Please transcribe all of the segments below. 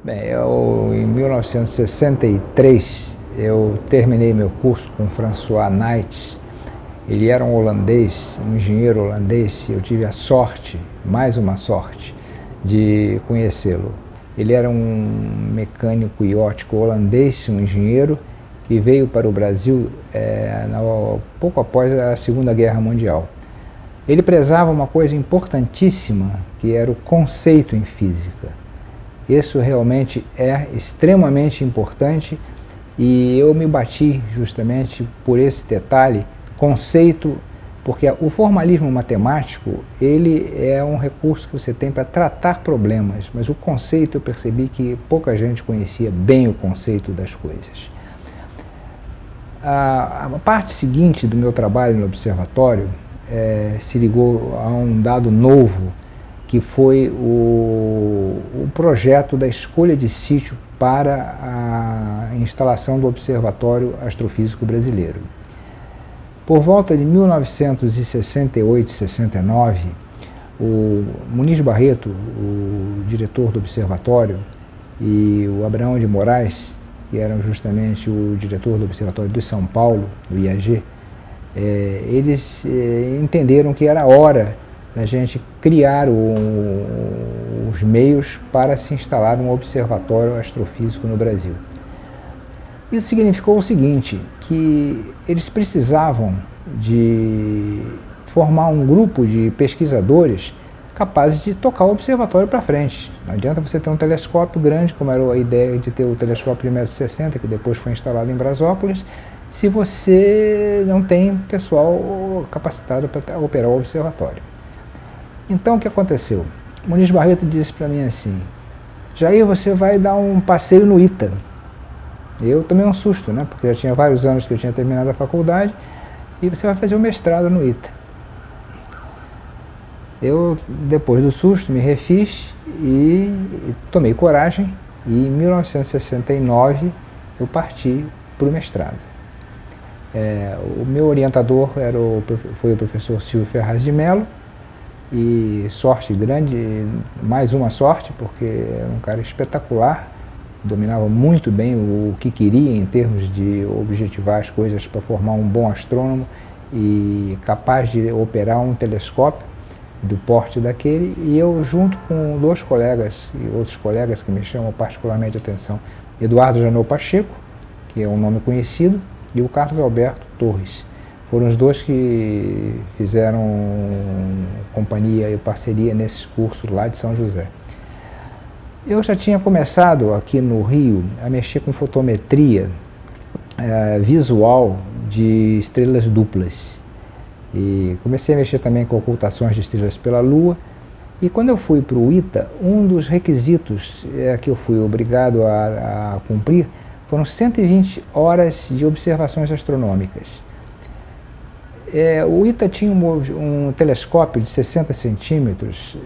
Bem, em 1963, eu terminei meu curso com François Naets. Ele era um holandês, um engenheiro holandês, e eu tive a sorte, mais uma sorte, de conhecê-lo. Ele era um mecânico iótico holandês, um engenheiro, que veio para o Brasil pouco após a Segunda Guerra Mundial. Ele prezava uma coisa importantíssima, que era o conceito em física. Isso realmente é extremamente importante e eu me bati justamente por esse detalhe, conceito, porque o formalismo matemático, ele é um recurso que você tem para tratar problemas, mas o conceito eu percebi que pouca gente conhecia bem o conceito das coisas. A parte seguinte do meu trabalho no observatório se ligou a um dado novo, que foi o projeto da escolha de sítio para a instalação do Observatório Astrofísico Brasileiro. Por volta de 1968, 69, o Muniz Barreto, o diretor do observatório, e o Abraão de Moraes, que eram justamente o diretor do Observatório de São Paulo, do IAG, eles entenderam que era hora da gente criar os meios para se instalar um observatório astrofísico no Brasil. Isso significou o seguinte, que eles precisavam de formar um grupo de pesquisadores capazes de tocar o observatório para frente. Não adianta você ter um telescópio grande, como era a ideia de ter o telescópio de 1,60 m, que depois foi instalado em Brasópolis, se você não tem pessoal capacitado para operar o observatório. Então, o que aconteceu? O Muniz Barreto disse para mim assim: Jair, você vai dar um passeio no ITA. Eu tomei um susto, né? Porque já tinha vários anos que eu tinha terminado a faculdade, e você vai fazer o mestrado no ITA. Eu, depois do susto, me refiz e tomei coragem, e em 1969 eu parti para o mestrado. O meu orientador foi o professor Silvio Ferraz de Mello, e sorte grande, mais uma sorte, porque era um cara espetacular, dominava muito bem o que queria em termos de objetivar as coisas para formar um bom astrônomo e capaz de operar um telescópio do porte daquele, e eu junto com dois colegas e outros colegas que me chamam particularmente a atenção, Eduardo Janot Pacheco, que é um nome conhecido, e o Carlos Alberto Torres. Foram os dois que fizeram companhia e parceria nesses cursos lá de São José. Eu já tinha começado aqui no Rio a mexer com fotometria visual de estrelas duplas. E comecei a mexer também com ocultações de estrelas pela Lua. E quando eu fui para o ITA, um dos requisitos que eu fui obrigado a cumprir foram 120 horas de observações astronômicas. O ITA tinha um telescópio de 60 centímetros,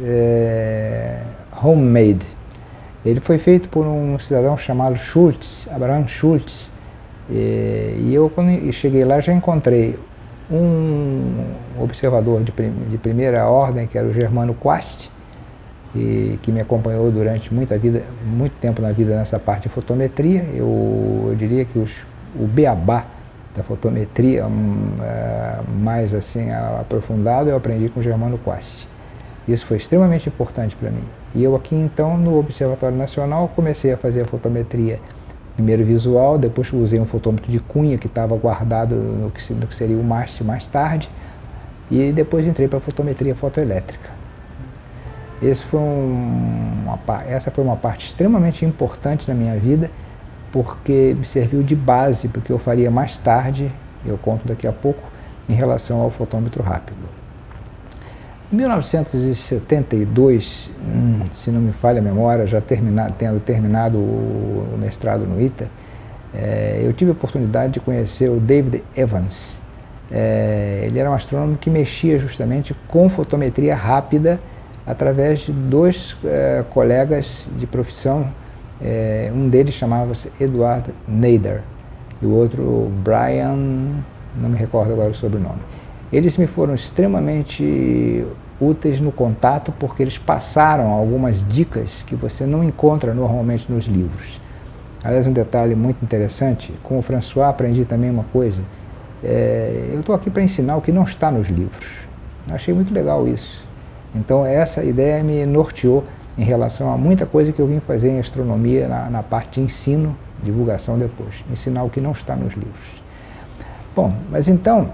homemade. Ele foi feito por um cidadão chamado Schultz, Abraham Schultz, e eu, quando cheguei lá, já encontrei um observador de primeira ordem, que era o Germano Quast, que me acompanhou durante muito tempo na vida nessa parte de fotometria. Eu diria que o beabá da fotometria mais assim aprofundado eu aprendi com o Germano Quast. Isso foi extremamente importante para mim. E eu aqui então no Observatório Nacional comecei a fazer a fotometria primeiro visual, depois usei um fotômetro de cunha que estava guardado no que seria o MAST mais tarde, e depois entrei para a fotometria fotoelétrica. Essa foi uma parte extremamente importante na minha vida, porque me serviu de base para o que eu faria mais tarde, eu conto daqui a pouco, em relação ao fotômetro rápido. Em 1972, se não me falha a memória, já tendo terminado o mestrado no ITA, eu tive a oportunidade de conhecer o David Evans. Ele era um astrônomo que mexia justamente com fotometria rápida através de dois colegas de profissão. Um deles chamava-se Edward Nader e o outro Brian, não me recordo agora o sobrenome. Eles me foram extremamente úteis no contato, porque eles passaram algumas dicas que você não encontra normalmente nos livros. Aliás, um detalhe muito interessante, com o François aprendi também uma coisa, eu estou aqui para ensinar o que não está nos livros. Eu achei muito legal isso. Então essa ideia me norteou em relação a muita coisa que eu vim fazer em astronomia na parte de ensino, divulgação depois, ensinar o que não está nos livros. Bom, mas então,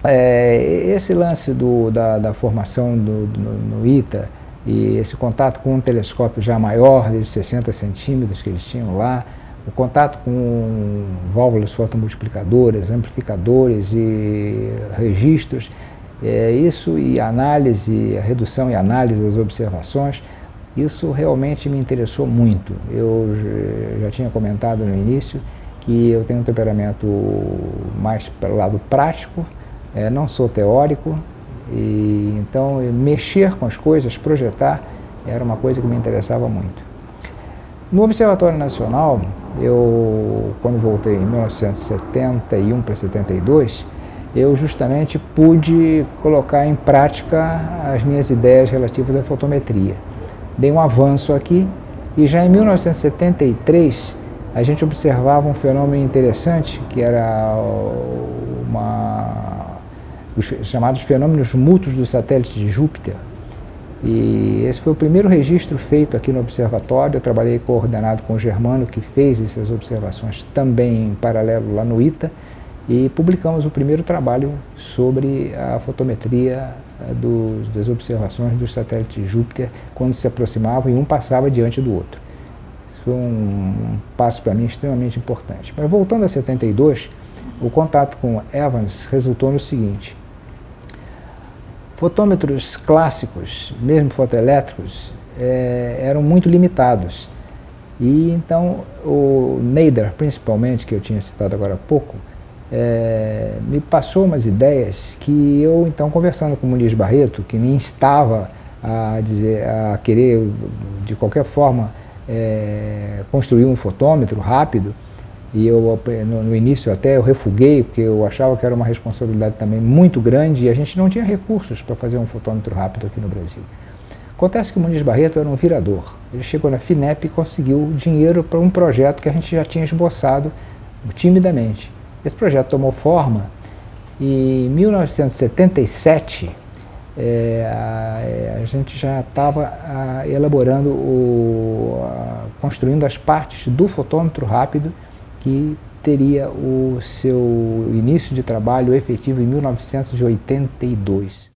esse lance da formação no ITA e esse contato com um telescópio já maior, de 60 centímetros que eles tinham lá, o contato com válvulas fotomultiplicadoras, amplificadores e registros, isso e análise, a redução e análise das observações, isso realmente me interessou muito. Eu já tinha comentado no início que eu tenho um temperamento mais pelo lado prático, não sou teórico, e então mexer com as coisas, projetar, era uma coisa que me interessava muito. No Observatório Nacional, quando voltei em 1971 para 72, eu justamente pude colocar em prática as minhas ideias relativas à fotometria. Dei um avanço aqui e já em 1973 a gente observava um fenômeno interessante, que era os chamados fenômenos mútuos do satélite de Júpiter. E esse foi o primeiro registro feito aqui no observatório. Eu trabalhei coordenado com o Germano, que fez essas observações também em paralelo lá no ITA, e publicamos o primeiro trabalho sobre a fotometria das observações dos satélites de Júpiter quando se aproximavam e um passava diante do outro. Isso foi um passo para mim extremamente importante. Mas voltando a 72, o contato com Evans resultou no seguinte: fotômetros clássicos, mesmo fotoelétricos, eram muito limitados. E então o Nader, principalmente, que eu tinha citado agora há pouco, me passou umas ideias que eu, então, conversando com o Muniz Barreto, que me instava a querer, de qualquer forma, construir um fotômetro rápido, e eu, no início até eu refuguei, porque eu achava que era uma responsabilidade também muito grande e a gente não tinha recursos para fazer um fotômetro rápido aqui no Brasil. Acontece que o Muniz Barreto era um virador. Ele chegou na FINEP e conseguiu dinheiro para um projeto que a gente já tinha esboçado timidamente. Esse projeto tomou forma e em 1977 a gente já estava elaborando, construindo as partes do fotômetro rápido, que teria o seu início de trabalho efetivo em 1982.